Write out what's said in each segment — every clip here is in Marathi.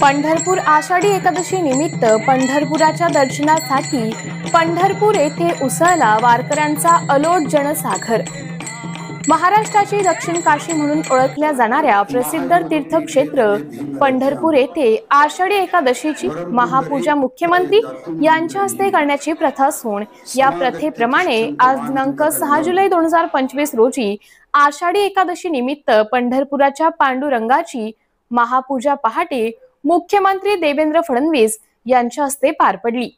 पंढरपूर आषाढी एकादशी निमित्त पंढरपुराच्या दर्शनासाठी पंढरपूर येथे उसळला वारकऱ्यांचा अलोट जनसागर। महाराष्ट्राची दक्षिण काशी म्हणून ओळखल्या जाणाऱ्या प्रसिद्ध तीर्थक्षेत्र पंढरपूर येथे आषाढी एकादशीची महापूजा मुख्यमंत्री यांच्या हस्ते करण्याची प्रथा असून या प्रथेप्रमाणे आज दिनांक 6 जुलै 2025 रोजी आषाढी एकादशी निमित्त पंढरपुराच्या पांडुरंगाची महापूजा पहाटे मुख्यमंत्री देवेंद्र फडणवीस यांच्या हस्ते पार पडली।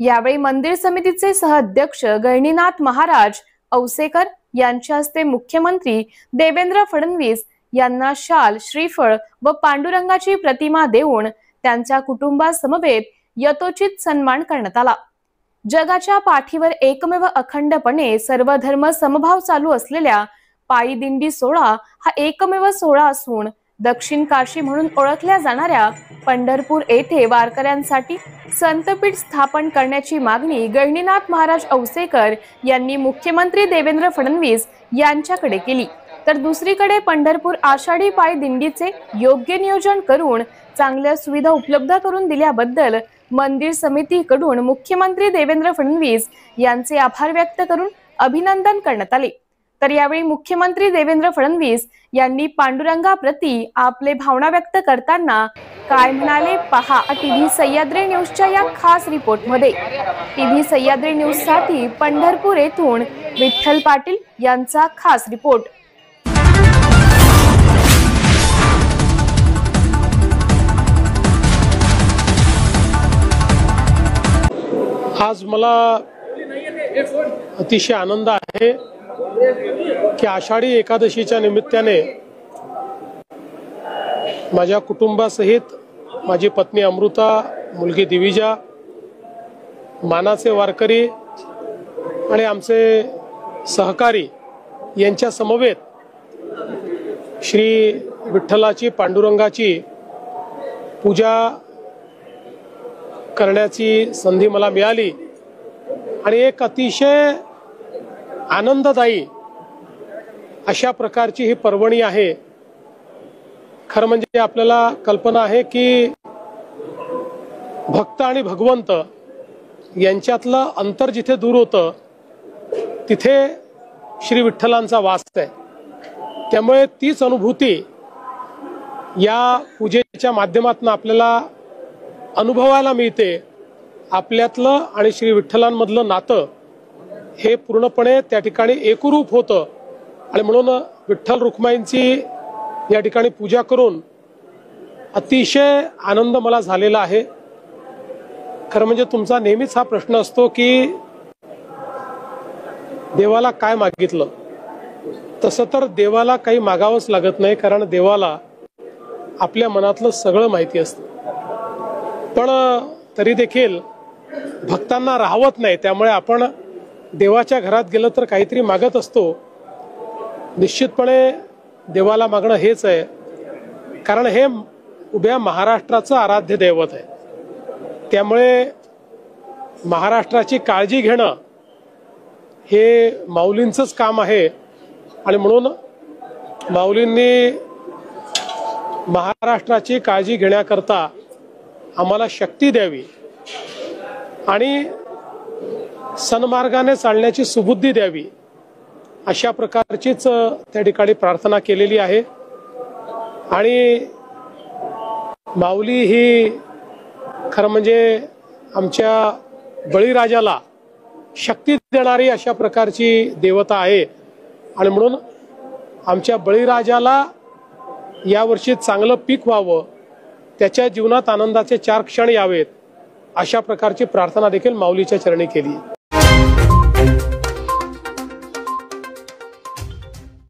यावेळी मंदिर समितीचे सहअध्यक्ष गहिनीनाथ महाराज औसेकर यांच्या हस्ते मुख्यमंत्री देवेंद्र फडणवीस यांना शाल, श्रीफळ व पांडुरंगाची प्रतिमा देऊन त्यांच्या कुटुंबासमवेत यथोचित सन्मान करण्यात आला। जगाच्या पाठीवर एकमेव अखंडपणे सर्व धर्म समभाव चालू असलेल्या पायी दिंडी सोहळा हा एकमेव सोहळा असून दक्षिण काशी म्हणून ओळखल्या जाणाऱ्या पंढरपूर येथे वारकऱ्यांसाठी संतपीठ स्थापन करण्याची मागणी गहिनीनाथ महाराज औसेकर यांनी मुख्यमंत्री देवेंद्र फडणवीस यांच्याकडे केली। तर दुसरीकडे पंढरपूर आषाढी पायी दिंडीचे योग्य नियोजन करून चांगल्या सुविधा उपलब्ध करून दिल्याबद्दल मंदिर समितीकडून मुख्यमंत्री देवेंद्र फडणवीस यांचे आभार व्यक्त करून अभिनंदन करण्यात आले। तर यावेळी मुख्यमंत्री देवेंद्र फडणवीस यांनी पांडुरंगाप्रती आपले भावना व्यक्त करताना काय म्हणाले पहा टीव्ही सह्याद्री न्यूजच्या या खास रिपोर्टमध्ये। टीव्ही सह्याद्री न्यूज साठी पंढरपूर येथून विठ्ठल पाटील यांचा खास रिपोर्ट। आज मला अतिशय आनंद आहे की आषाढी एकादशीच्या निमित्ताने माझ्या कुटुंबासहित माझी पत्नी अमृता, मुलगी दिविजा, मानाचे वारकरी आणि आमचे सहकारी यांच्या समवेत श्री विठ्ठलाची पांडुरंगाची पूजा करण्याची संधी मला मिळाली आणि एक अतिशय आनंददायी अशा प्रकारची ही पर्वणी आहे। खरं म्हणजे आपल्याला कल्पना आहे की भक्त आणि भगवंत यांच्यातलं अंतर जिथे दूर होतं तिथे श्री विठ्ठलांचा वास आहे। त्यामुळे तीच अनुभूती या पूजेच्या माध्यमातून आपल्याला अनुभवायला मिळते। आपल्यातलं आणि श्री विठ्ठलांमधलं नातं हे पूर्णपणे त्या ठिकाणी एकरूप होतं आणि म्हणून विठ्ठल रुक्माईंची या ठिकाणी पूजा करून अतिशय आनंद मला झालेला आहे। खरं म्हणजे तुमचा नेहमीच हा प्रश्न असतो की देवाला काय मागितलं, तसं तर देवाला काही मागावंच लागत नाही, कारण देवाला आपल्या मनातलं सगळं माहिती असतं। पण तरी देखील भक्तांना राहवत नाही, त्यामुळे आपण देवाच्या घरात गेलं तर काहीतरी मागत असतो। निश्चितपणे देवाला मागणं हेच आहे, कारण हे उभ्या महाराष्ट्राचं आराध्य दैवत आहे। त्यामुळे महाराष्ट्राची काळजी घेणं हे माऊलींचंच काम आहे आणि म्हणून माऊलींनी महाराष्ट्राची काळजी घेण्याकरता आम्हाला शक्ती द्यावी आणि सन्मार्गाने चालण्याची सुबुद्धी द्यावी, अशा प्रकारचीच त्या ठिकाणी प्रार्थना केलेली आहे। आणि माऊली ही खरं म्हणजे आमच्या बळीराजाला शक्ती देणारी अशा प्रकारची देवता आहे आणि म्हणून आमच्या बळीराजाला यावर्षी चांगलं पीक व्हावं, त्याच्या जीवनात आनंदाचे 4 क्षण यावेत, अशा प्रकारची प्रार्थना देखील माऊलीच्या चरणी केली।